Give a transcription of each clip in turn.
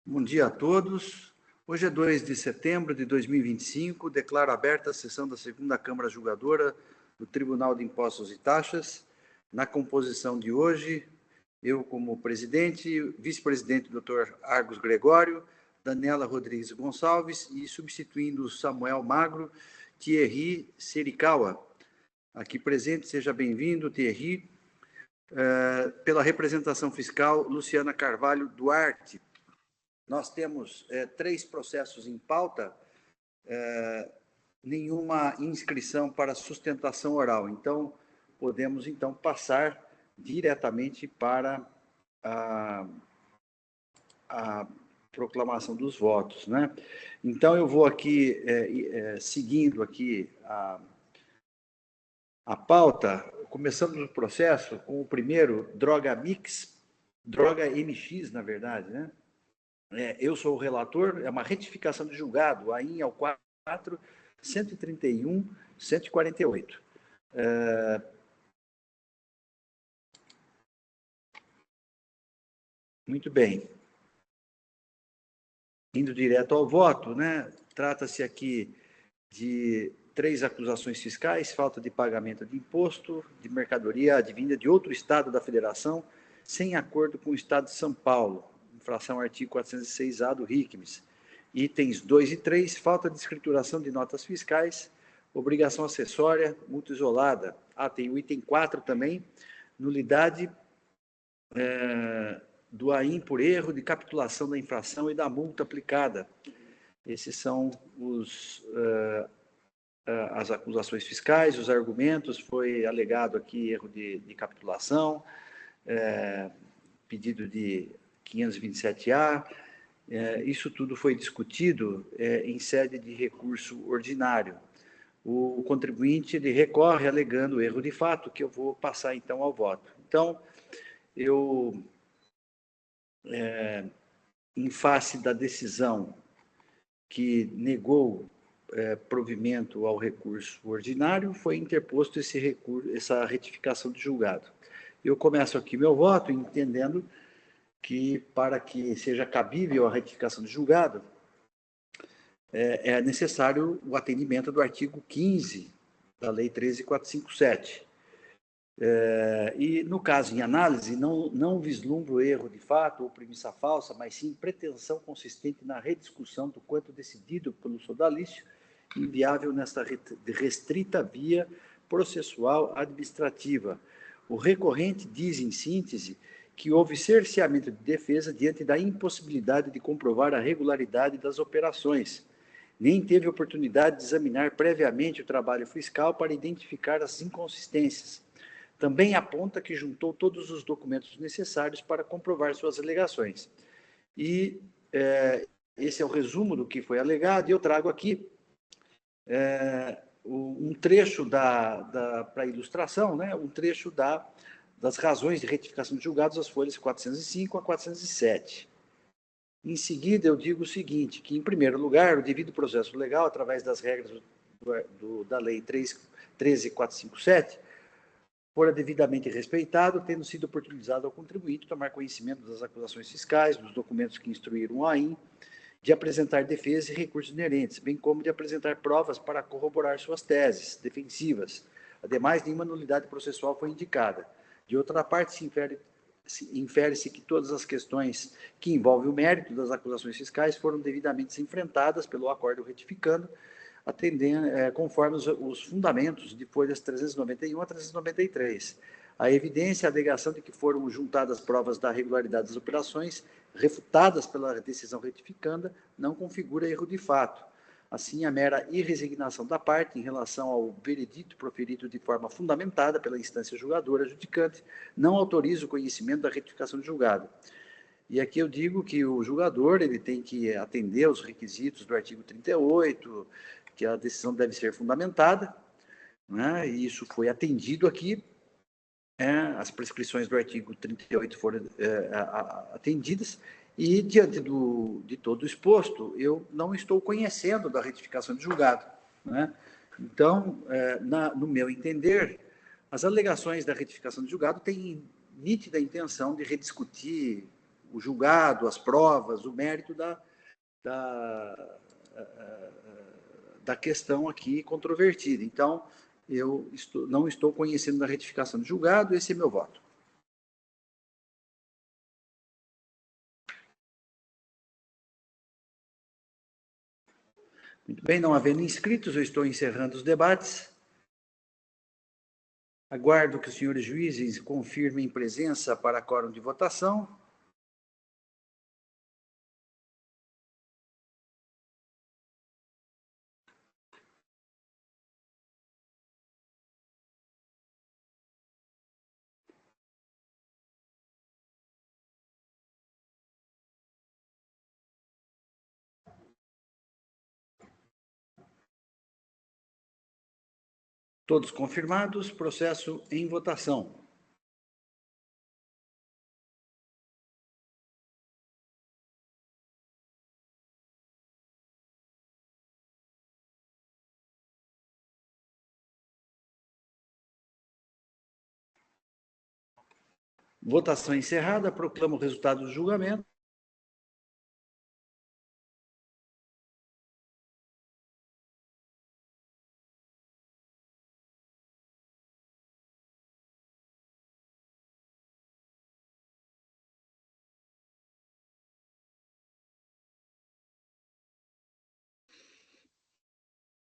Bom dia a todos. Hoje é 2 de setembro de 2025, declaro aberta a sessão da segunda Câmara Julgadora do Tribunal de Impostos e Taxas. Na composição de hoje, eu como presidente, vice-presidente Dr. Argos Gregório, Daniela Rodrigues Gonçalves e substituindo Samuel Magro, Thierry Serikawa. Aqui presente, seja bem-vindo, Thierry. Pela representação fiscal, Luciana Carvalho Duarte. Nós temos 3 processos em pauta, nenhuma inscrição para sustentação oral. Então, podemos, passar diretamente para a proclamação dos votos, né? Então, eu vou aqui, seguindo aqui a pauta, começando o processo com o primeiro, droga MX, na verdade, né? Eu sou o relator, é uma retificação de julgado, AIN ao 4, 131, 148. Muito bem. Indo direto ao voto, né? Trata-se aqui de 3 acusações fiscais, falta de pagamento de imposto de mercadoria advinda de outro estado da federação, sem acordo com o estado de São Paulo, infração artigo 406-A do RICMES. Itens 2 e 3, falta de escrituração de notas fiscais, obrigação acessória, multa isolada. Tem o item 4 também, nulidade do AIN por erro de capitulação da infração e da multa aplicada. Esses são as acusações fiscais, os argumentos. Foi alegado aqui erro de capitulação, pedido de 527-A, isso tudo foi discutido em sede de recurso ordinário. O contribuinte ele recorre alegando erro de fato, que eu vou passar então ao voto. Então, eu, em face da decisão que negou provimento ao recurso ordinário, foi interposto essa retificação de julgado. Eu começo aqui meu voto entendendo que, para que seja cabível a retificação de julgado, é necessário o atendimento do artigo 15 da Lei 13.457. E, no caso, em análise, não vislumbro erro de fato ou premissa falsa, mas sim pretensão consistente na rediscussão do quanto decidido pelo sodalício, inviável nesta restrita via processual administrativa. O recorrente diz, em síntese, que houve cerceamento de defesa diante da impossibilidade de comprovar a regularidade das operações. Nem teve oportunidade de examinar previamente o trabalho fiscal para identificar as inconsistências. Também aponta que juntou todos os documentos necessários para comprovar suas alegações. E esse é o resumo do que foi alegado, e eu trago aqui um trecho para ilustração, né? Um trecho das razões de retificação de julgados, as folhas 405 a 407. Em seguida, eu digo o seguinte, que, em primeiro lugar, o devido processo legal, através das regras da Lei 13.457, fora devidamente respeitado, tendo sido oportunizado ao contribuinte tomar conhecimento das acusações fiscais, dos documentos que instruíram o AIN, de apresentar defesa e recursos inerentes, bem como de apresentar provas para corroborar suas teses defensivas. Ademais, nenhuma nulidade processual foi indicada. De outra parte, infere-se que todas as questões que envolvem o mérito das acusações fiscais foram devidamente enfrentadas pelo acordo retificando, atendendo, conforme os fundamentos de folhas 391 a 393. A evidência, a alegação de que foram juntadas provas da regularidade das operações, refutadas pela decisão retificanda, não configura erro de fato. Assim, a mera irresignação da parte em relação ao veredito proferido de forma fundamentada pela instância julgadora adjudicante não autoriza o conhecimento da retificação de julgado. E aqui eu digo que o julgador ele tem que atender aos requisitos do artigo 38, que a decisão deve ser fundamentada, né? E isso foi atendido aqui. As prescrições do artigo 38 foram atendidas, e, diante de todo o exposto, eu não estou conhecendo da retificação de julgado, né? Então, no meu entender, as alegações da retificação de julgado têm nítida intenção de rediscutir o julgado, as provas, o mérito da questão aqui controvertida. Então, eu não estou conhecendo da retificação de julgado, esse é meu voto. Muito bem, não havendo inscritos, eu estou encerrando os debates. Aguardo que os senhores juízes confirmem presença para quórum de votação. Todos confirmados, processo em votação. Votação encerrada, proclamo o resultado do julgamento.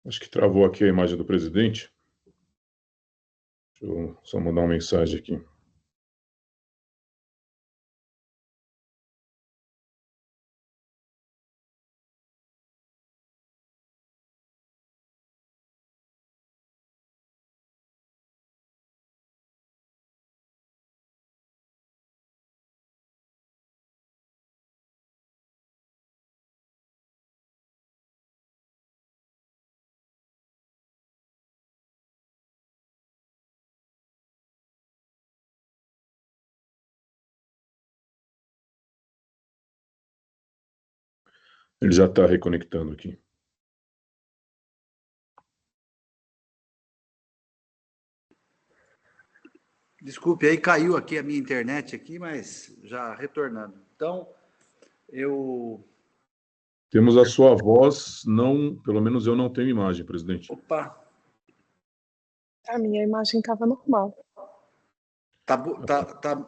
Acho que travou aqui a imagem do presidente. Deixa eu só mandar uma mensagem aqui. Ele já está reconectando aqui. Desculpe, aí caiu aqui a minha internet aqui, mas já retornando. Então, Temos a sua voz, não, pelo menos eu não tenho imagem, presidente. Opa! A minha imagem estava normal.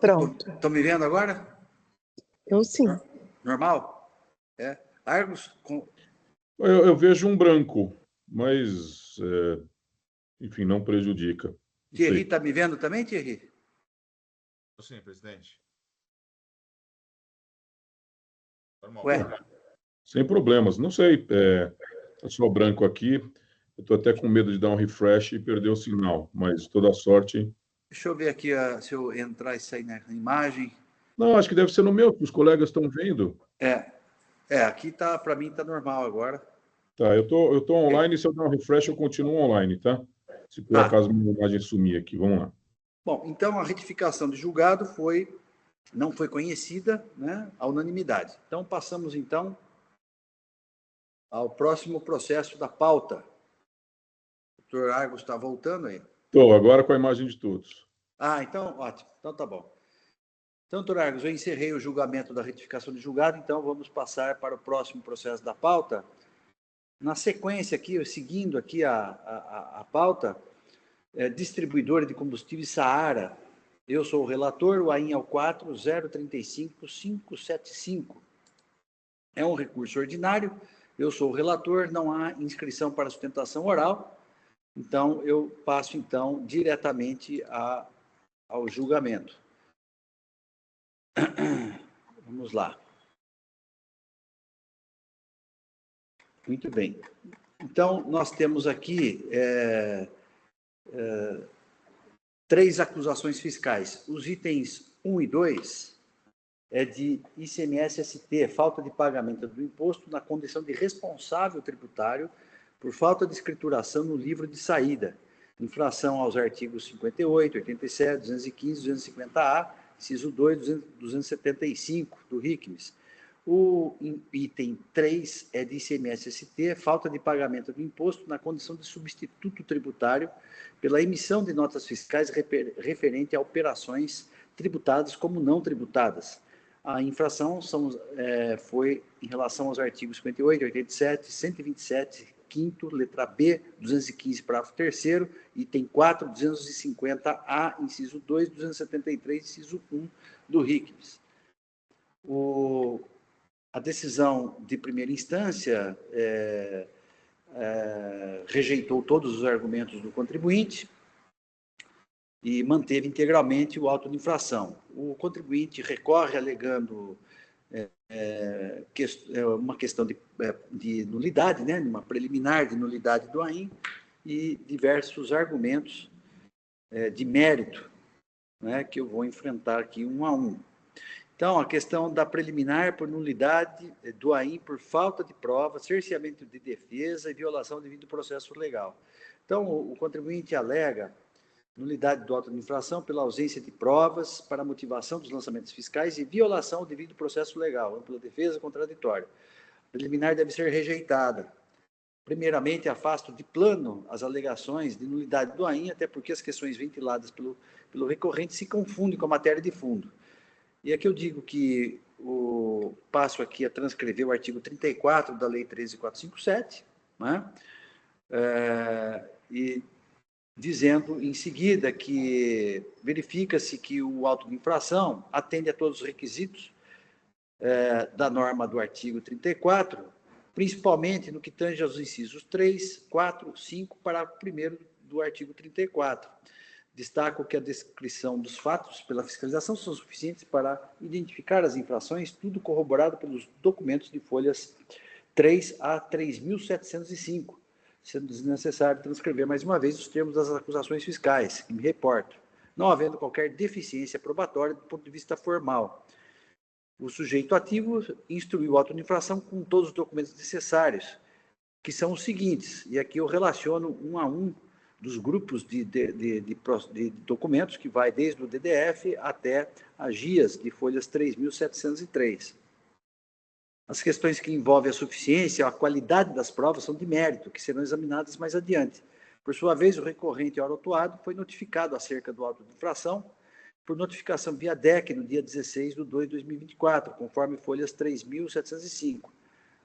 Pronto. Estão me vendo agora? Eu sim. Normal? É. Argos? Eu vejo um branco, mas, enfim, não prejudica. Thierry está me vendo também, Thierry? Sim, presidente. Normal. Ué? Sem problemas. Não sei, é só branco aqui. Eu estou até com medo de dar um refresh e perder o sinal, mas toda sorte. Deixa eu ver aqui se eu entrar e sair na imagem. Não, acho que deve ser no meu, que os colegas estão vendo. Aqui tá, para mim está normal agora. Tá, eu tô online, se eu der um refresh eu continuo online, tá? Se por acaso minha imagem sumir aqui, vamos lá. Bom, então a retificação de julgado não foi conhecida, né, à unanimidade. Então passamos então ao próximo processo da pauta. O doutor Argos está voltando aí? Estou, agora com a imagem de todos. Então, ótimo. Então, tá bom. Então, doutor Argos, eu encerrei o julgamento da retificação de julgado, então vamos passar para o próximo processo da pauta. Na sequência aqui, seguindo aqui a pauta, distribuidora de combustíveis Saara. Eu sou o relator, o AIN é o 4035575. É um recurso ordinário, eu sou o relator, não há inscrição para sustentação oral, então eu passo então diretamente ao julgamento. Vamos lá. Muito bem. Então, nós temos aqui 3 acusações fiscais. Os itens 1 e 2 é de ICMS-ST, falta de pagamento do imposto na condição de responsável tributário por falta de escrituração no livro de saída, infração aos artigos 58, 87, 215, 250A, inciso 2, 275 do RICMES. O item 3 é de ICMS-ST, falta de pagamento do imposto na condição de substituto tributário pela emissão de notas fiscais referente a operações tributadas como não tributadas. A infração foi em relação aos artigos 58, 87, 127, 5º, letra B, 215, parágrafo 3º, item 4, 250A, inciso 2, 273, inciso 1 do RICMS. A decisão de primeira instância rejeitou todos os argumentos do contribuinte e manteve integralmente o auto de infração. O contribuinte recorre alegando uma questão de nulidade, né, uma preliminar de nulidade do AIM e diversos argumentos de mérito, né, que eu vou enfrentar aqui um a um. Então, a questão da preliminar por nulidade do AIM por falta de prova, cerceamento de defesa e violação devido ao processo legal. Então, o contribuinte alega nulidade do auto de infração pela ausência de provas para a motivação dos lançamentos fiscais e violação ao devido processo legal, ampla defesa contraditória. A preliminar deve ser rejeitada. Primeiramente, afasto de plano as alegações de nulidade do AIM, até porque as questões ventiladas pelo recorrente se confundem com a matéria de fundo. E aqui eu digo que passo aqui a transcrever o artigo 34 da Lei 13.457, né? E dizendo em seguida que verifica-se que o auto de infração atende a todos os requisitos da norma do artigo 34, principalmente no que tange aos incisos 3, 4, 5, parágrafo 1º do artigo 34. Destaco que a descrição dos fatos pela fiscalização são suficientes para identificar as infrações, tudo corroborado pelos documentos de folhas 3 a 3.705, sendo desnecessário transcrever mais uma vez os termos das acusações fiscais, que me reporto, não havendo qualquer deficiência probatória do ponto de vista formal. O sujeito ativo instruiu o auto de infração com todos os documentos necessários, que são os seguintes, e aqui eu relaciono um a um dos grupos de documentos, que vai desde o DDF até as GIAs de folhas 3.703. As questões que envolvem a suficiência, a qualidade das provas são de mérito, que serão examinadas mais adiante. Por sua vez, o recorrente ora autuado foi notificado acerca do auto de infração por notificação via DEC no dia 16/2/2024, conforme folhas 3.705,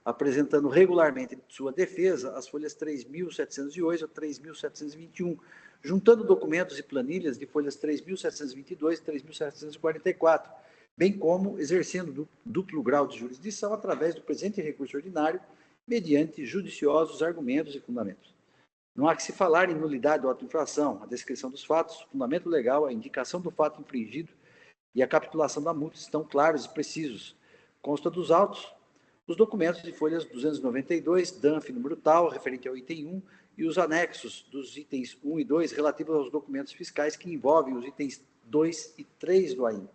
apresentando regularmente sua defesa as folhas 3.708 a 3.721, juntando documentos e planilhas de folhas 3.722 e 3.744, bem como exercendo duplo grau de jurisdição através do presente recurso ordinário, mediante judiciosos argumentos e fundamentos. Não há que se falar em nulidade ou auto-infração, a descrição dos fatos, o fundamento legal, a indicação do fato infringido e a capitulação da multa estão claros e precisos. Consta dos autos os documentos de folhas 292, DANF número tal, referente ao item 1, e os anexos dos itens 1 e 2 relativos aos documentos fiscais que envolvem os itens 2 e 3 do AIM.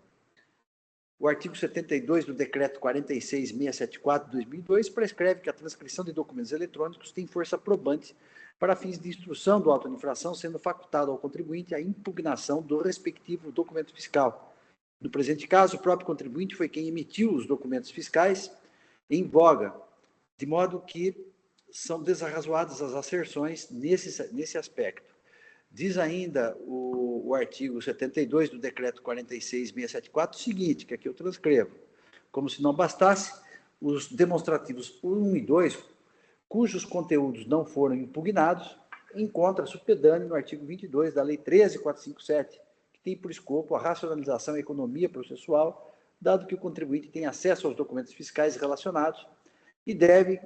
O artigo 72 do Decreto 46.674 de 2002 prescreve que a transcrição de documentos eletrônicos tem força probante para fins de instrução do auto de infração, sendo facultado ao contribuinte a impugnação do respectivo documento fiscal. No presente caso, o próprio contribuinte foi quem emitiu os documentos fiscais em voga, de modo que são desarrazoadas as asserções nesse aspecto. Diz ainda o artigo 72 do Decreto 46.674 o seguinte, que aqui eu transcrevo: como se não bastasse, os demonstrativos 1 e 2, cujos conteúdos não foram impugnados, encontra-se pedâneo no artigo 22 da Lei 13.457, que tem por escopo a racionalização e economia processual, dado que o contribuinte tem acesso aos documentos fiscais relacionados e deve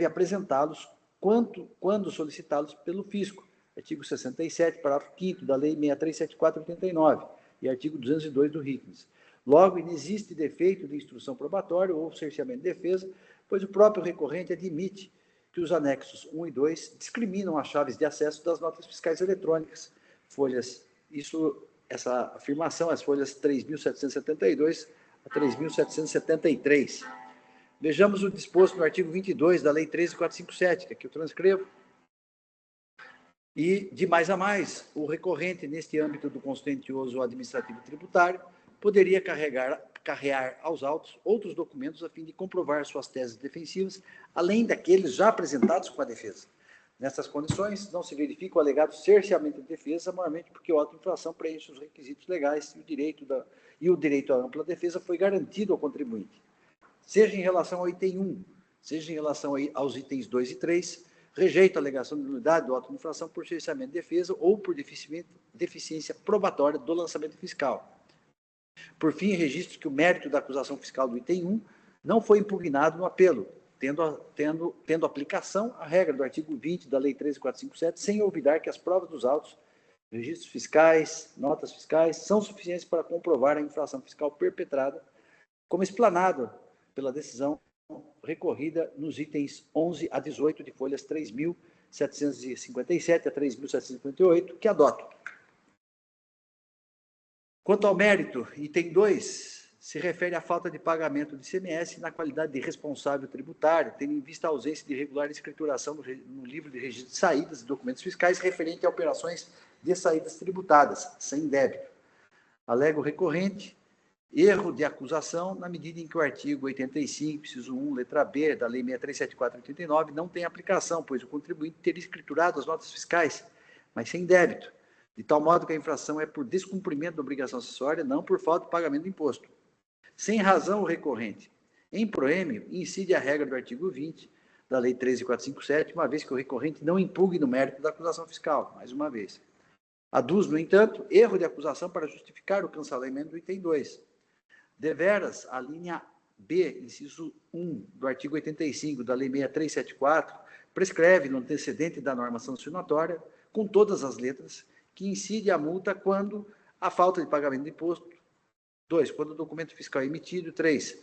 apresentá-los quando solicitados pelo fisco. Artigo 67, parágrafo 5º da Lei 6374/89 e artigo 202 do RICMS. Logo, inexiste defeito de instrução probatória ou cerceamento de defesa, pois o próprio recorrente admite que os anexos 1 e 2 discriminam as chaves de acesso das notas fiscais eletrônicas. Essa afirmação, as folhas 3.772 a 3.773. Vejamos o disposto no artigo 22 da Lei 13.457, que aqui eu transcrevo. E, de mais a mais, o recorrente, neste âmbito do contencioso administrativo tributário, poderia carrear aos autos outros documentos a fim de comprovar suas teses defensivas, além daqueles já apresentados com a defesa. Nessas condições, não se verifica o alegado cerceamento de defesa, normalmente porque o auto de infração preenche os requisitos legais e o direito à ampla defesa foi garantido ao contribuinte, seja em relação ao item 1, seja em relação aos itens 2 e 3, rejeita a alegação de nulidade do auto de infração por cerceamento de defesa ou por deficiência probatória do lançamento fiscal. Por fim, registro que o mérito da acusação fiscal do item 1 não foi impugnado no apelo, tendo aplicação à regra do artigo 20 da Lei 13.457, sem olvidar que as provas dos autos, registros fiscais, notas fiscais, são suficientes para comprovar a infração fiscal perpetrada, como explanado pela decisão recorrida nos itens 11 a 18 de folhas 3.757 a 3.758, que adoto. Quanto ao mérito, item 2 se refere à falta de pagamento de ICMS na qualidade de responsável tributário, tendo em vista a ausência de regular escrituração no livro de registro de saídas e documentos fiscais referente a operações de saídas tributadas, sem débito. Alego recorrente, erro de acusação, na medida em que o artigo 85, inciso 1, letra B, da Lei 6374/89, não tem aplicação, pois o contribuinte teria escriturado as notas fiscais, mas sem débito, de tal modo que a infração é por descumprimento da obrigação acessória, não por falta de pagamento do imposto. Sem razão, o recorrente, em proêmio, incide a regra do artigo 20 da Lei 13.457, uma vez que o recorrente não impugne no mérito da acusação fiscal, mais uma vez. Aduz, no entanto, erro de acusação para justificar o cancelamento do item 2. Deveras, a linha B, inciso 1 do artigo 85 da Lei 6374, prescreve no antecedente da norma sancionatória, com todas as letras, que incide a multa quando a falta de pagamento de imposto. 2, quando o documento fiscal é emitido. 3,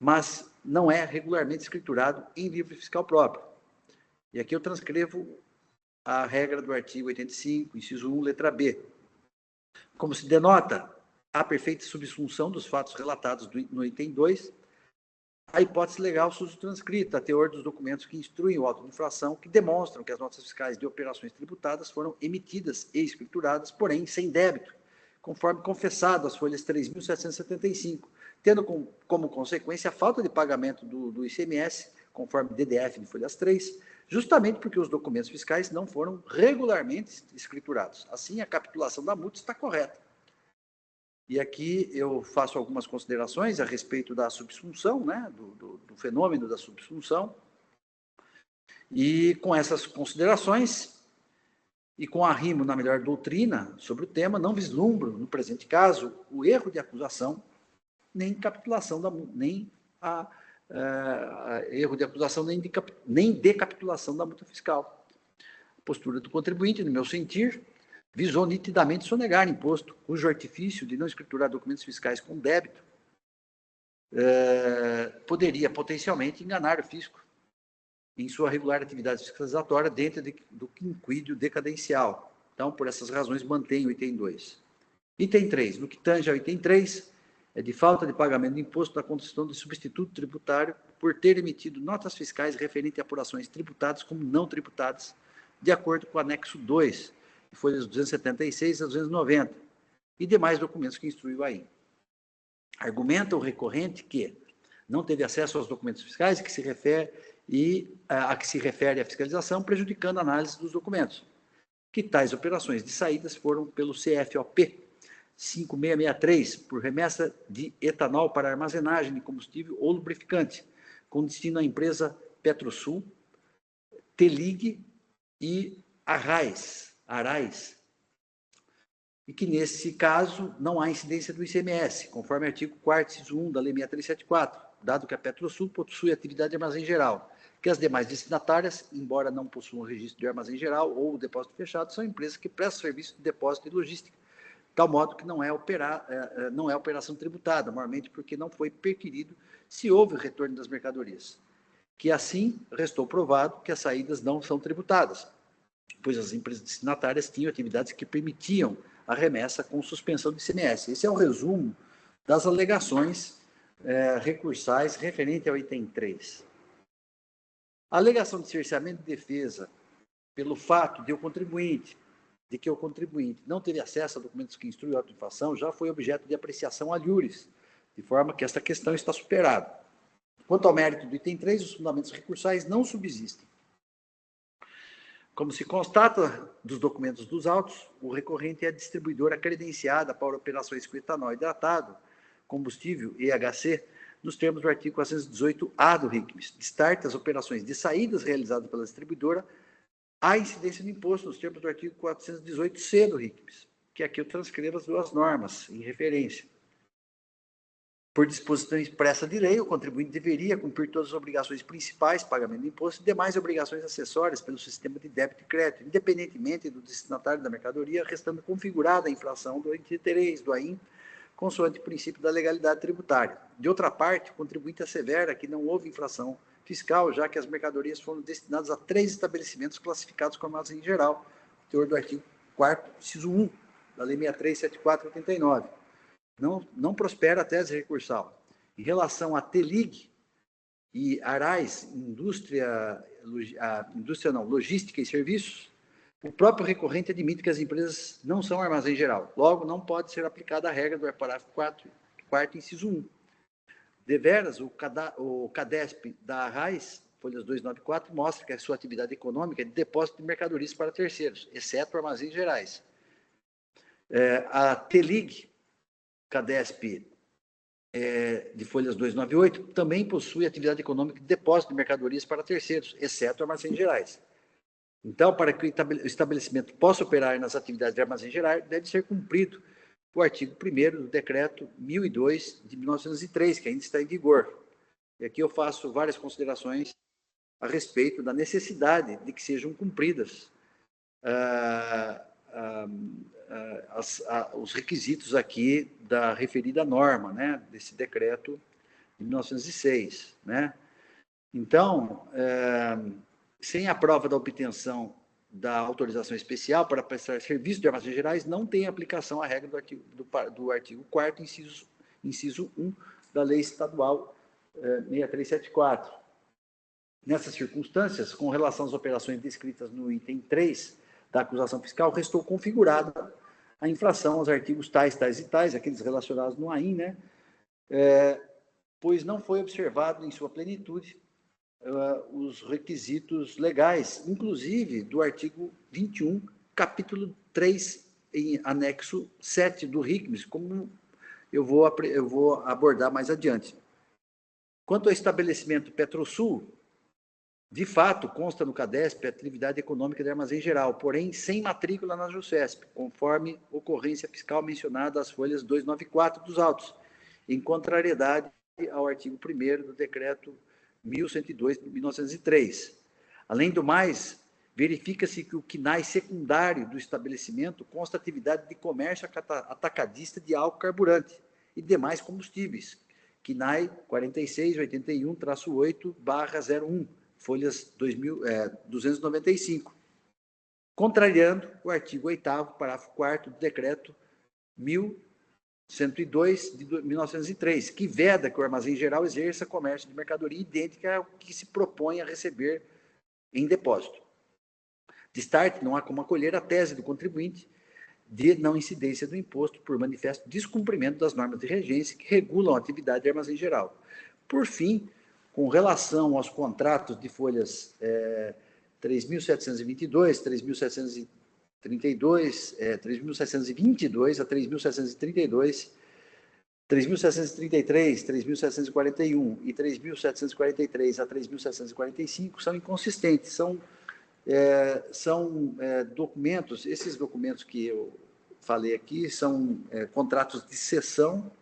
mas não é regularmente escriturado em livro fiscal próprio. E aqui eu transcrevo a regra do artigo 85, inciso 1, letra B. Como se denota a perfeita subsunção dos fatos relatados no item 2, a hipótese legal surge transcrita a teor dos documentos que instruem o auto de infração, que demonstram que as notas fiscais de operações tributadas foram emitidas e escrituradas, porém sem débito, conforme confessado às folhas 3.775, tendo como consequência a falta de pagamento do ICMS, conforme DDF de folhas 3, justamente porque os documentos fiscais não foram regularmente escriturados. Assim, a capitulação da multa está correta. E aqui eu faço algumas considerações a respeito da subsunção, né, do fenômeno da subsunção. E com essas considerações, e com arrimo na melhor doutrina sobre o tema, não vislumbro, no presente caso, o erro de acusação, nem capitulação erro de acusação, nem de capitulação da multa fiscal. A postura do contribuinte, no meu sentir, visou nitidamente sonegar imposto, cujo artifício de não escriturar documentos fiscais com débito poderia potencialmente enganar o fisco em sua regular atividade fiscalizatória dentro do quinquídio decadencial. Então, por essas razões, mantém o item 2. Item 3. No que tange ao item 3, é de falta de pagamento de imposto da condição de substituto tributário por ter emitido notas fiscais referentes a apurações tributadas como não tributadas, de acordo com o anexo 2, folhas 276 a 290, e demais documentos que instruiu aí. Argumenta o recorrente que não teve acesso aos documentos fiscais a que se refere a fiscalização, prejudicando a análise dos documentos, que tais operações de saídas foram pelo CFOP 5663, por remessa de etanol para armazenagem de combustível ou lubrificante, com destino à empresa Petrosul, Telig e Arais, e que, nesse caso, não há incidência do ICMS, conforme artigo 4º, inciso 1 da Lei 6374, dado que a Petrosul possui atividade de armazém geral, que as demais destinatárias, embora não possuam registro de armazém geral ou depósito fechado, são empresas que prestam serviço de depósito e logística, de tal modo que não é operação tributada, normalmente porque não foi perquirido se houve o retorno das mercadorias. Que assim restou provado que as saídas não são tributadas, pois as empresas destinatárias tinham atividades que permitiam a remessa com suspensão do ICMS. Esse é o resumo das alegações recursais referente ao item 3. A alegação de cerceamento de defesa pelo fato de que o contribuinte não teve acesso a documentos que instruem a auto-infração já foi objeto de apreciação alhures, de forma que esta questão está superada. Quanto ao mérito do item 3, os fundamentos recursais não subsistem. Como se constata dos documentos dos autos, o recorrente é a distribuidora credenciada para operações com etanol hidratado, combustível EHC, nos termos do artigo 418-A do RICMES. Destarte as operações de saídas realizadas pela distribuidora à incidência do imposto nos termos do artigo 418-C do RICMES, que aqui eu transcrevo as duas normas em referência. Por disposição expressa de lei, o contribuinte deveria cumprir todas as obrigações principais, pagamento de imposto e demais obrigações acessórias pelo sistema de débito e crédito, independentemente do destinatário da mercadoria, restando configurada a infração do interesse do AIM, consoante o princípio da legalidade tributária. De outra parte, o contribuinte assevera que não houve infração fiscal, já que as mercadorias foram destinadas a 3 estabelecimentos classificados como armazém geral, teor do artigo 4º, inciso 1, da Lei 63.74/89. Não prospera a tese recursal. Em relação à TELIG e Arais, logística e serviços, o próprio recorrente admite que as empresas não são armazém geral. Logo, não pode ser aplicada a regra do parágrafo 4º, inciso 1. Deveras, o CADESP da Arais, folhas 294, mostra que a sua atividade econômica é de depósito de mercadorias para terceiros, exceto armazéns gerais. A TELIG, CADESP, de folhas 298, também possui atividade econômica de depósito de mercadorias para terceiros, exceto armazéns gerais. Então, para que o estabelecimento possa operar nas atividades de armazém geral, deve ser cumprido o artigo 1º do Decreto 1002 de 1903, que ainda está em vigor. E aqui eu faço várias considerações a respeito da necessidade de que sejam cumpridas os requisitos aqui da referida norma, né, desse decreto de 1906, né? Então, sem a prova da obtenção da autorização especial para prestar serviço de armazéns gerais, não tem aplicação à regra do artigo 4º, inciso 1 da Lei Estadual 6374. Nessas circunstâncias, com relação às operações descritas no item 3 da acusação fiscal, restou configurada a infração aos artigos tais e tais, aqueles relacionados no AIM, né? Pois não foi observado em sua plenitude os requisitos legais, inclusive do artigo 21, capítulo 3, em anexo 7 do RICMES, como eu vou abordar mais adiante. Quanto ao estabelecimento Petrosul, de fato, consta no CADESP a atividade econômica de armazém geral, porém sem matrícula na JUSESP, conforme ocorrência fiscal mencionada às folhas 294 dos autos, em contrariedade ao artigo 1º do Decreto 1102 de 1903. Além do mais, verifica-se que o CNAE secundário do estabelecimento consta atividade de comércio atacadista de álcool carburante e demais combustíveis, CNAE 4681-8/01, folhas 295, contrariando o artigo 8º, parágrafo 4º do Decreto 1102 de 1903, que veda que o armazém geral exerça comércio de mercadoria idêntica ao que se propõe a receber em depósito. Destarte, não há como acolher a tese do contribuinte de não incidência do imposto por manifesto descumprimento das normas de regência que regulam a atividade de armazém geral. Por fim, com relação aos contratos de folhas 3.722, 3.732, 3.722 a 3.732, 3.733, 3.741 e 3.743 a 3.745 são inconsistentes, são documentos, esses documentos que eu falei aqui são contratos de cessão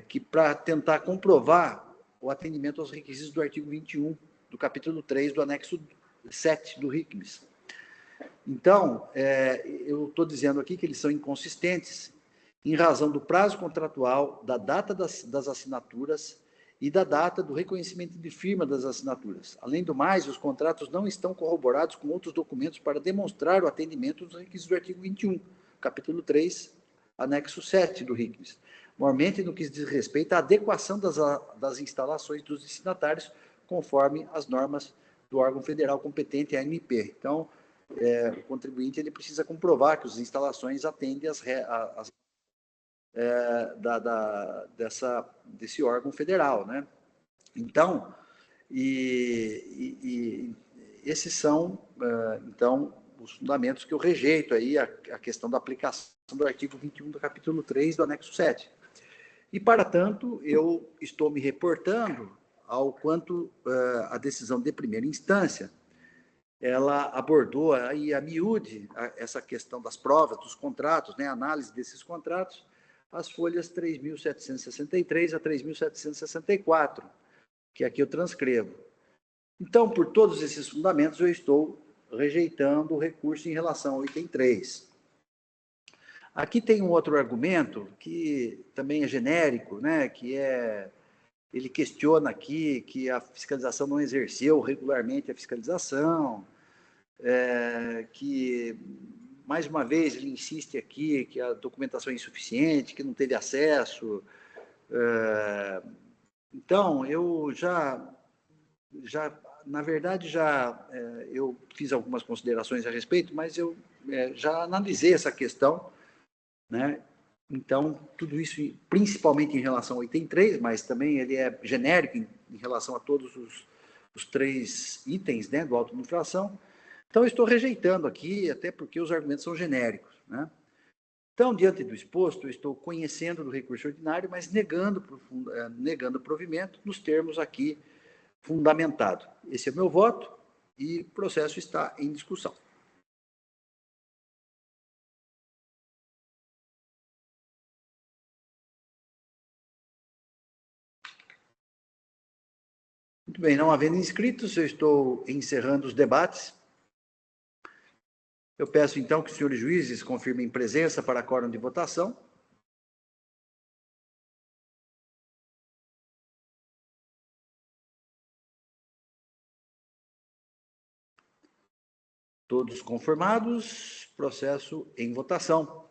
que para tentar comprovar o atendimento aos requisitos do artigo 21 do capítulo 3 do anexo 7 do RICMES. Então, eu estou dizendo aqui que eles são inconsistentes em razão do prazo contratual, da data das assinaturas e da data do reconhecimento de firma das assinaturas. Além do mais, os contratos não estão corroborados com outros documentos para demonstrar o atendimento dos requisitos do artigo 21, capítulo 3, anexo 7 do RICMES, mormente no que diz respeito à adequação das instalações dos destinatários conforme as normas do órgão federal competente, a ANP. Então, o contribuinte ele precisa comprovar que as instalações atendem desse órgão federal, né? Então, esses são, então, os fundamentos que eu rejeito aí, a questão da aplicação do artigo 21 do capítulo 3 do anexo 7. E, para tanto, eu estou me reportando ao quanto a decisão de primeira instância, ela abordou aí a miúde essa questão das provas, dos contratos, né, a análise desses contratos, as folhas 3.763 a 3.764, que aqui eu transcrevo. Então, por todos esses fundamentos, eu estou rejeitando o recurso em relação ao item 3. Aqui tem um outro argumento que também é genérico, né, que ele questiona aqui que a fiscalização não exerceu regularmente a fiscalização, que, mais uma vez, ele insiste aqui que a documentação é insuficiente, que não teve acesso. Então, eu na verdade, eu fiz algumas considerações a respeito, mas eu já analisei essa questão, né? Então, tudo isso, principalmente em relação ao item 3, mas também ele é genérico em relação a todos os 3 itens, né, do auto de infração. Então, eu estou rejeitando aqui, até porque os argumentos são genéricos, né? Então, diante do exposto, eu estou conhecendo do recurso ordinário, mas negando o provimento nos termos aqui fundamentado. Esse é o meu voto e o processo está em discussão. Muito bem, não havendo inscritos, eu estou encerrando os debates. Eu peço, então, que os senhores juízes confirmem presença para quórum de votação. Todos conformados, processo em votação.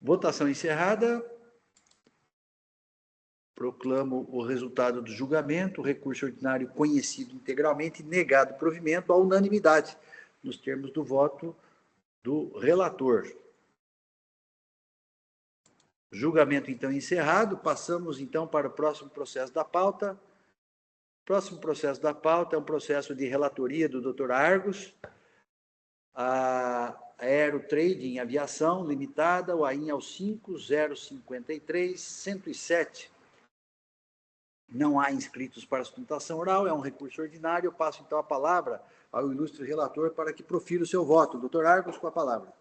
Votação encerrada. Proclamo o resultado do julgamento, o recurso ordinário conhecido integralmente, negado provimento à unanimidade, nos termos do voto do relator. Julgamento, então, encerrado. Passamos, então, para o próximo processo da pauta. O próximo processo da pauta é um processo de relatoria do Dr. Argos, a Aero Trading Aviação Limitada, o AIN ao 5053-107. Não há inscritos para sustentação oral, é um recurso ordinário. Eu passo, então, a palavra ao ilustre relator para que profira o seu voto. Dr. Argos, com a palavra.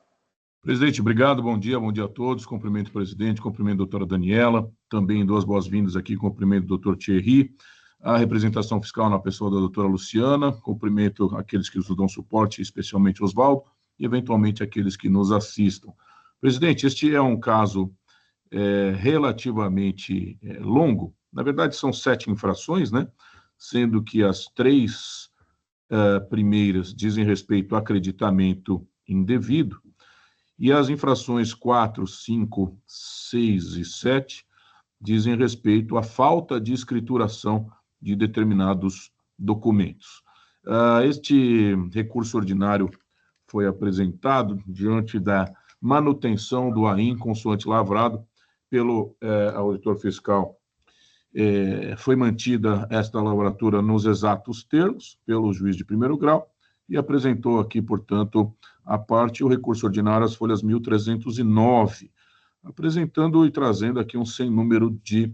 Presidente, obrigado, bom dia a todos. Cumprimento o presidente, cumprimento a doutora Daniela, também duas boas-vindas aqui, cumprimento o doutor Thierry, a representação fiscal na pessoa da doutora Luciana, cumprimento aqueles que nos dão suporte, especialmente Oswaldo, e eventualmente aqueles que nos assistam. Presidente, este é um caso relativamente longo. Na verdade, são 7 infrações, né? Sendo que as 3 primeiras dizem respeito a acreditamento indevido, e as infrações 4, 5, 6 e 7 dizem respeito à falta de escrituração de determinados documentos. Este recurso ordinário foi apresentado diante da manutenção do AIN consoante lavrado pelo auditor fiscal. Foi mantida esta lavratura nos exatos termos pelo juiz de primeiro grau e apresentou aqui, portanto, a parte o recurso ordinário às folhas 1.309, apresentando e trazendo aqui um sem número de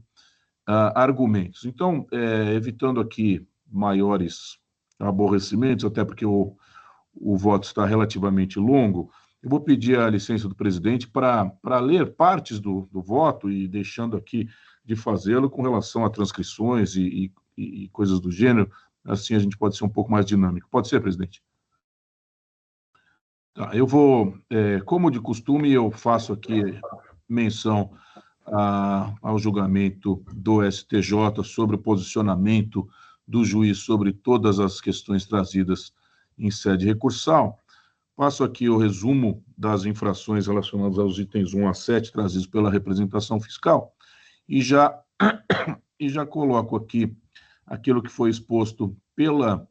argumentos. Então, evitando aqui maiores aborrecimentos, até porque o voto está relativamente longo, eu vou pedir a licença do presidente para ler partes do voto e deixando aqui de fazê-lo com relação a transcrições e coisas do gênero, assim a gente pode ser um pouco mais dinâmico. Pode ser, presidente? Tá, eu vou, como de costume, eu faço aqui menção ao julgamento do STJ sobre o posicionamento do juiz sobre todas as questões trazidas em sede recursal. Passo aqui o resumo das infrações relacionadas aos itens 1 a 7 trazidos pela representação fiscal e já coloco aqui aquilo que foi exposto pela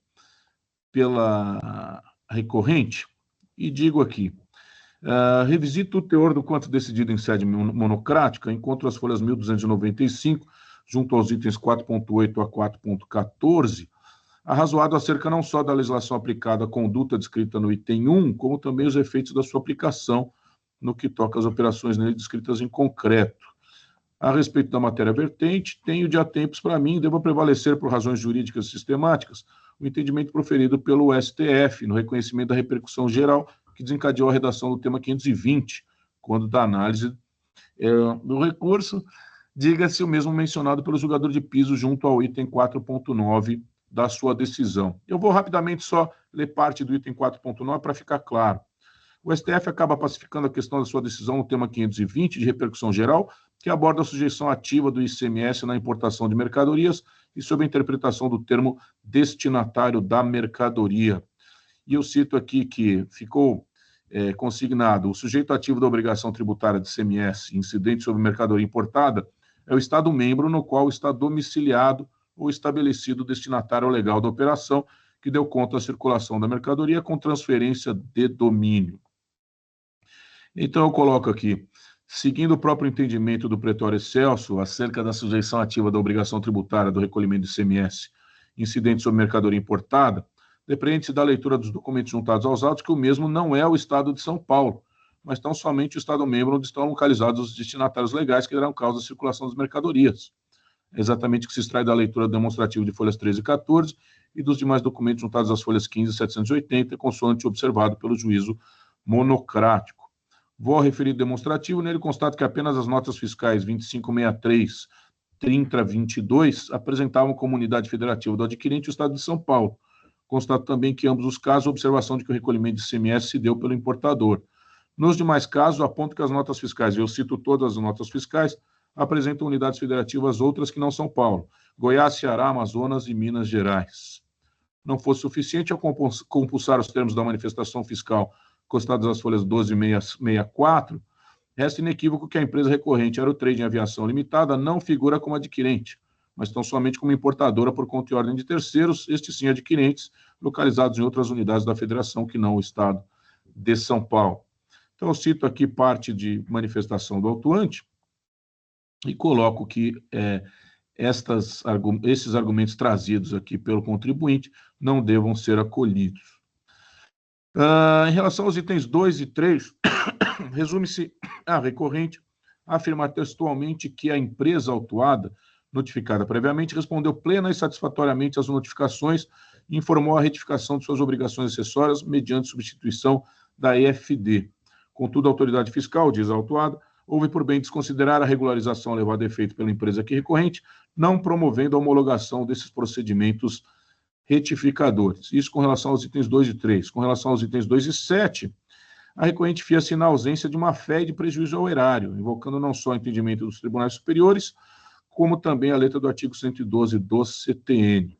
pela recorrente e digo aqui, revisito o teor do quanto decidido em sede monocrática, encontro as folhas 1295, junto aos itens 4.8 a 4.14, arrazoado acerca não só da legislação aplicada à conduta descrita no item 1, como também os efeitos da sua aplicação no que toca às operações nele descritas em concreto. A respeito da matéria vertente, tenho de há tempos para mim, devo prevalecer por razões jurídicas sistemáticas, o entendimento proferido pelo STF, no reconhecimento da repercussão geral, que desencadeou a redação do tema 520, quando da análise do recurso, diga-se o mesmo mencionado pelo julgador de piso junto ao item 4.9 da sua decisão. Eu vou rapidamente só ler parte do item 4.9 para ficar claro. O STF acaba pacificando a questão da sua decisão no tema 520, de repercussão geral, que aborda a sujeição ativa do ICMS na importação de mercadorias e sobre a interpretação do termo destinatário da mercadoria. E eu cito aqui que ficou consignado: o sujeito ativo da obrigação tributária de ICMS incidente sobre mercadoria importada é o Estado-membro no qual está domiciliado ou estabelecido o destinatário legal da operação, que deu conta da circulação da mercadoria com transferência de domínio. Então, eu coloco aqui, seguindo o próprio entendimento do pretório excelso acerca da sujeição ativa da obrigação tributária do recolhimento de ICMS incidente sobre mercadoria importada, depreende-se da leitura dos documentos juntados aos autos que o mesmo não é o Estado de São Paulo, mas tão somente o Estado-membro onde estão localizados os destinatários legais que darão causa à circulação das mercadorias. É exatamente o que se extrai da leitura demonstrativa de folhas 13 e 14 e dos demais documentos juntados às folhas 15 e 780, consoante observado pelo juízo monocrático. Vou ao referido demonstrativo, nele constato que apenas as notas fiscais 2563, 3022 apresentavam como unidade federativa do adquirente o Estado de São Paulo. Constato também que, em ambos os casos, a observação de que o recolhimento de ICMS se deu pelo importador. Nos demais casos, aponto que as notas fiscais, e eu cito todas as notas fiscais, apresentam unidades federativas outras que não São Paulo: Goiás, Ceará, Amazonas e Minas Gerais. Não fosse suficiente ao compulsar os termos da manifestação fiscal constados nas folhas 12 e 664, resta inequívoco que a empresa recorrente Aerotrade em Aviação Limitada não figura como adquirente, mas tão somente como importadora por conta e ordem de terceiros, estes sim adquirentes, localizados em outras unidades da federação que não o Estado de São Paulo. Então, eu cito aqui parte de manifestação do autuante e coloco que esses argumentos trazidos aqui pelo contribuinte não devam ser acolhidos. Em relação aos itens 2 e 3, resume-se a recorrente a afirmar textualmente que a empresa autuada, notificada previamente, respondeu plena e satisfatoriamente às notificações e informou a retificação de suas obrigações acessórias mediante substituição da EFD. Contudo, a autoridade fiscal, diz a autuada, houve por bem desconsiderar a regularização levada a efeito pela empresa aqui recorrente, não promovendo a homologação desses procedimentos retificadores. Isso com relação aos itens 2 e 3. Com relação aos itens 2 e 7, a recorrente fia-se na ausência de uma fé e de prejuízo ao erário, invocando não só o entendimento dos tribunais superiores, como também a letra do artigo 112 do CTN.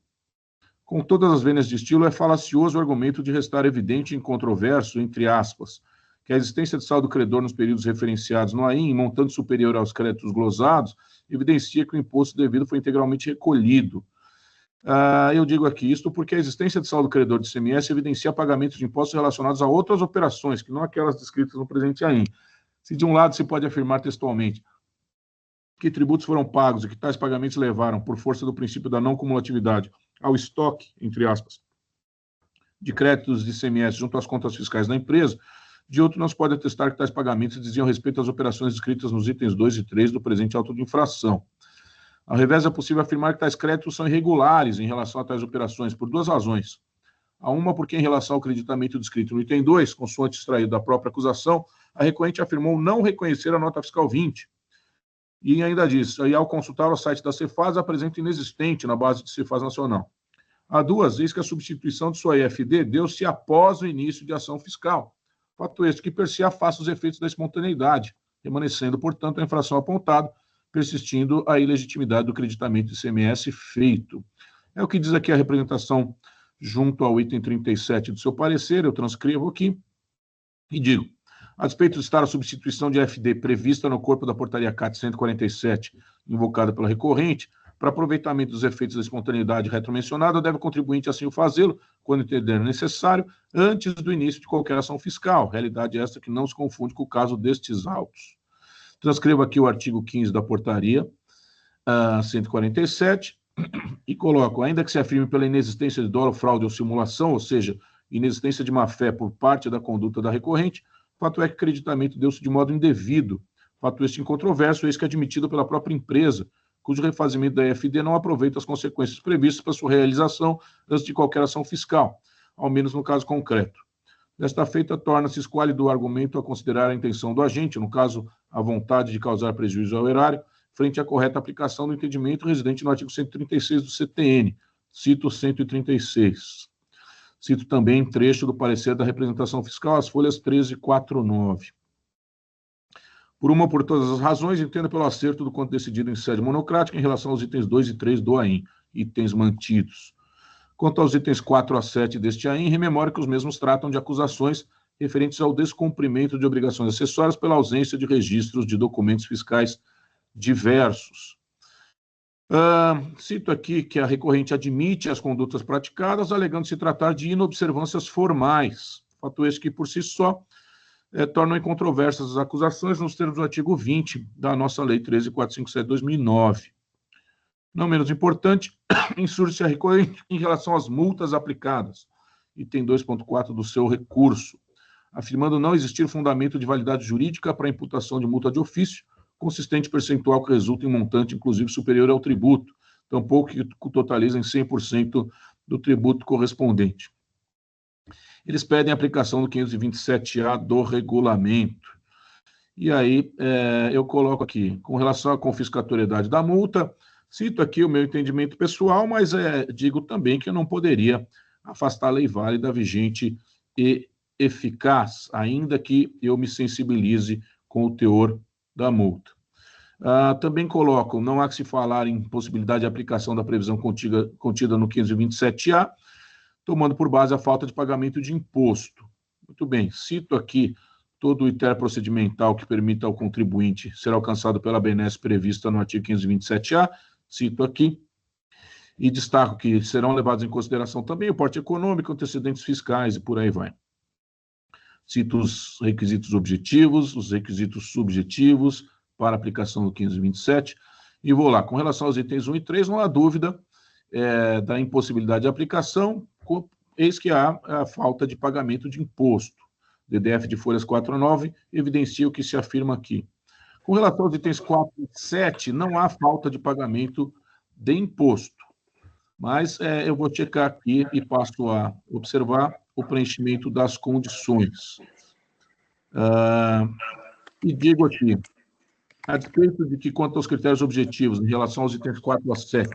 Com todas as vênias de estilo, é falacioso o argumento de restar evidente e incontroverso, entre aspas, que a existência de saldo credor nos períodos referenciados no AIM, montante superior aos créditos glosados, evidencia que o imposto devido foi integralmente recolhido. Eu digo aqui isto porque a existência de saldo credor de ICMS evidencia pagamentos de impostos relacionados a outras operações, que não aquelas descritas no presente AIM. Se de um lado se pode afirmar textualmente que tributos foram pagos e que tais pagamentos levaram, por força do princípio da não cumulatividade, ao estoque, entre aspas, de créditos de ICMS junto às contas fiscais da empresa, de outro não se pode atestar que tais pagamentos diziam respeito às operações descritas nos itens 2 e 3 do presente auto de infração. Ao revés, é possível afirmar que tais créditos são irregulares em relação a tais operações, por duas razões. A uma, porque em relação ao creditamento descrito no item 2, consoante extraído da própria acusação, a recorrente afirmou não reconhecer a nota fiscal 20. E ainda diz, e ao consultar o site da Cefaz, apresenta inexistente na base de Cefaz Nacional. A duas, eis que a substituição de sua EFD deu-se após o início de ação fiscal. Fato este que per se afasta os efeitos da espontaneidade, permanecendo, portanto, a infração apontada, persistindo a ilegitimidade do creditamento de ICMS feito. É o que diz aqui a representação junto ao item 37 do seu parecer, eu transcrevo aqui e digo: a despeito de estar a substituição de FD prevista no corpo da portaria CAT 147, invocada pela recorrente, Para aproveitamento dos efeitos da espontaneidade retromencionada, deve o contribuinte assim o fazê-lo, quando entender necessário, antes do início de qualquer ação fiscal. Realidade esta que não se confunde com o caso destes autos. Transcrevo aqui o artigo 15 da portaria 147 e coloco, ainda que se afirme pela inexistência de dolo, fraude ou simulação, ou seja, inexistência de má-fé por parte da conduta da recorrente, fato é que o acreditamento deu-se de modo indevido, fato este incontroverso, eis que admitido pela própria empresa, cujo refazimento da EFD não aproveita as consequências previstas para sua realização antes de qualquer ação fiscal, ao menos no caso concreto. Desta feita, torna-se esquálido o argumento a considerar a intenção do agente, no caso, a vontade de causar prejuízo ao erário, frente à correta aplicação do entendimento residente no artigo 136 do CTN. Cito 136. Cito também trecho do parecer da representação fiscal, as folhas 1349. Por uma ou por todas as razões, entenda pelo acerto do quanto decidido em sede monocrática em relação aos itens 2 e 3 do AIN, itens mantidos. Quanto aos itens 4 a 7 deste AIN, rememore que os mesmos tratam de acusações referentes ao descumprimento de obrigações acessórias pela ausência de registros de documentos fiscais diversos. Cito aqui que a recorrente admite as condutas praticadas, alegando se tratar de inobservâncias formais, fato esse que, por si só, tornam incontroversas as acusações nos termos do artigo 20 da nossa Lei 13.457/2009. Não menos importante, insurge-se a recorrente em relação às multas aplicadas, item 2.4 do seu recurso, afirmando não existir fundamento de validade jurídica para a imputação de multa de ofício, consistente percentual que resulta em montante, inclusive, superior ao tributo, tampouco que totaliza em 100% do tributo correspondente. Eles pedem a aplicação do 527-A do regulamento. E aí, eu coloco aqui, com relação à confiscatoriedade da multa, cito aqui o meu entendimento pessoal, mas digo também que eu não poderia afastar a lei válida, vigente e eficaz, ainda que eu me sensibilize com o teor da multa. Também coloco, não há que se falar em possibilidade de aplicação da previsão contida no 527-A, tomando por base a falta de pagamento de imposto. Muito bem, cito aqui todo o interprocedimental que permita ao contribuinte ser alcançado pela benesse prevista no artigo 527-A, cito aqui, e destaco que serão levados em consideração também o porte econômico, antecedentes fiscais e por aí vai. Cito os requisitos objetivos, os requisitos subjetivos para aplicação do 527, e vou lá. Com relação aos itens 1 e 3, não há dúvida da impossibilidade de aplicação, eis que há a falta de pagamento de imposto. DDF de folhas 4 a 9 evidencia o que se afirma aqui. Com relação aos itens 4 e 7, não há falta de pagamento de imposto, mas eu vou checar aqui e passo a observar o preenchimento das condições. E digo aqui, a despeito de que, quanto aos critérios objetivos em relação aos itens 4 a 7,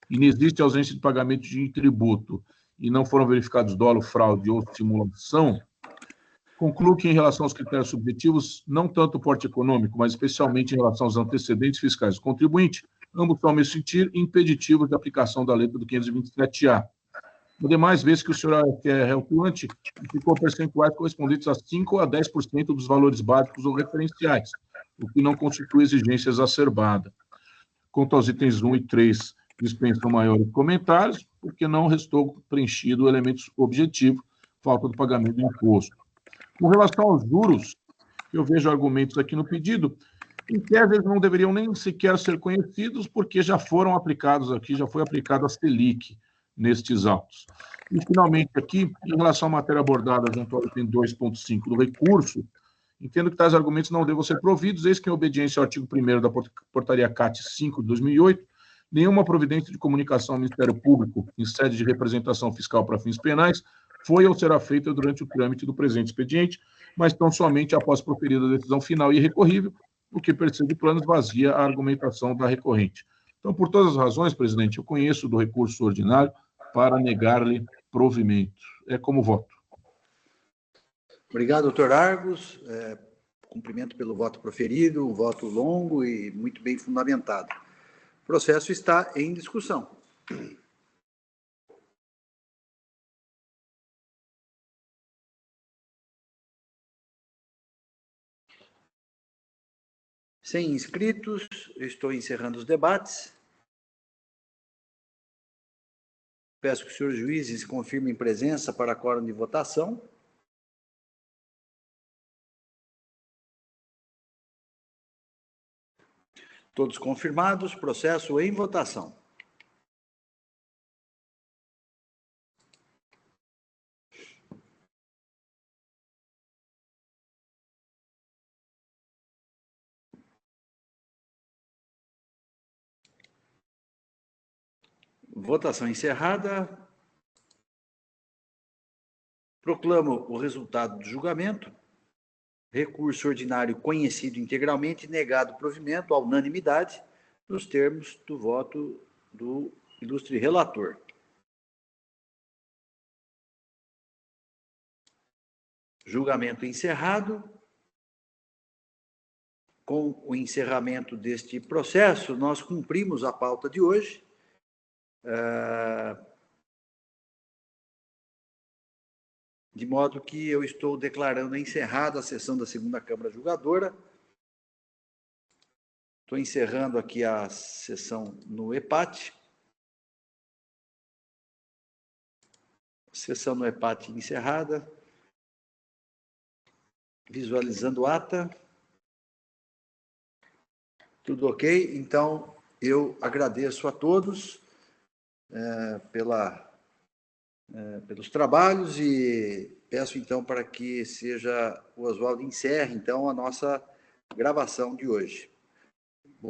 inexiste ausência de pagamento de tributo e não foram verificados dolo, fraude ou simulação, concluo que, em relação aos critérios subjetivos, não tanto o porte econômico, mas especialmente em relação aos antecedentes fiscais do contribuinte, ambos são, ao meu sentir, impeditivos de aplicação da letra do 527-A. Ademais, vê-se que o senhor é atuante e ficou percentuais correspondentes a 5% a 10% dos valores básicos ou referenciais, o que não constitui exigência exacerbada. Quanto aos itens 1 e 3, dispensam maiores comentários, porque não restou preenchido o elemento objetivo, falta do pagamento do imposto. Com relação aos juros, eu vejo argumentos aqui no pedido, em que às vezes não deveriam nem sequer ser conhecidos, porque já foram aplicados aqui, já foi aplicada a Selic nestes autos. E, finalmente, aqui, em relação à matéria abordada junto ao item 2.5 do recurso, entendo que tais argumentos não devam ser providos, eis que, em obediência ao artigo 1º da portaria CAT 5 de 2008, nenhuma providência de comunicação ao Ministério Público em sede de representação fiscal para fins penais foi ou será feita durante o trâmite do presente expediente, mas tão somente após proferida a decisão final e irrecorrível, o que, per se de plano, esvazia a argumentação da recorrente. Então, por todas as razões, presidente, eu conheço do recurso ordinário para negar-lhe provimento. É como voto. Obrigado, doutor Argos. Cumprimento pelo voto proferido, um voto longo e muito bem fundamentado. O processo está em discussão. Sem inscritos, eu estou encerrando os debates. Peço que os senhores juízes confirmem presença para quórum de votação. Todos confirmados, processo em votação. Votação encerrada. Proclamo o resultado do julgamento. Recurso ordinário conhecido integralmente, negado provimento à unanimidade, nos termos do voto do ilustre relator. Julgamento encerrado. Com o encerramento deste processo, nós cumprimos a pauta de hoje. De modo que eu estou declarando encerrada a sessão da segunda Câmara Julgadora. Estou encerrando aqui a sessão no EPAT. Sessão no EPAT encerrada. Visualizando ata. Tudo ok? Então, eu agradeço a todos pelos trabalhos e peço, então, para que o Oswaldo encerre, então, a nossa gravação de hoje.